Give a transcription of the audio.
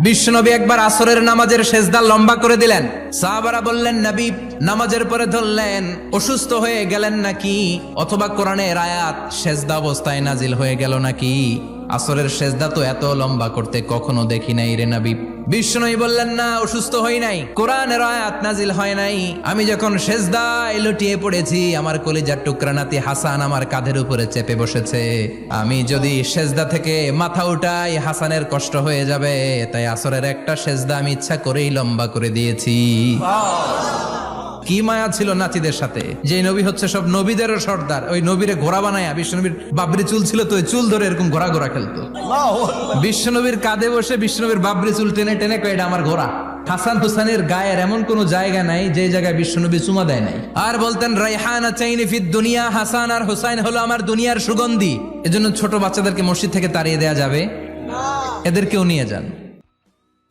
বিশ্বনবী একবার আসরের নামাজের সেজদা লম্বা করে দিলেন। সাহাবারা বললেন, নবী নামাজের পরে ধরলেন অসুস্থ হয়ে গেলেন নাকি, অথবা কোরআনের আয়াত সেজদা অবস্থায় নাজিল হয়ে গেল নাকি? আসরের সেজদা তো এত লম্বা করতে কখনো দেখি নাই রে নবী। বিশ্বনবী বললেন, না, অসুস্থ হই নাই, কোরআনের আয়াত নাজিল হয় নাই। আমি যখন সেজদায় লুটিয়ে পড়েছি, আমার কলিজার টুকরা নাতি হাসান আমার কাঁধের উপরে চেপে বসেছে। আমি যদি সেজদা থেকে মাথা উঠাই হাসানের কষ্ট হয়ে যাবে, তাই আসরের একটা সেজদা আমি ইচ্ছা করেই লম্বা করে দিয়েছি। কি মায়া ছিল নাতিদের সাথে, যে নবী হচ্ছে সব নবীদেরও সর্দার। ওই নবীরে ঘোড়া বানায়া, বিশ্বনবীর বাবরি চুল ছিল তো, ওই চুল ধরে এরকম ঘোড়া ঘোড়া খেলতো। বিশ্বনবীর কাঁধে বসে বিশ্বনবীর বাবরি চুল টেনে টেনে কয়, এটা আমার ঘোড়া। হাসান হুসাইনের গায়ের এমন কোন জায়গা নাই যে জায়গায় বিশ্বনবী চুমা দেয় নাই। আর বলতেন, রাইহানা চাইনি ফিদ দুনিয়া, হাসান আর হুসাইন হলো আমার দুনিয়ার সুগন্ধি। এজন্য ছোট বাচ্চাদেরকে মসজিদ থেকে তাড়িয়ে দেয়া যাবে, এদেরকেও নিয়ে যান।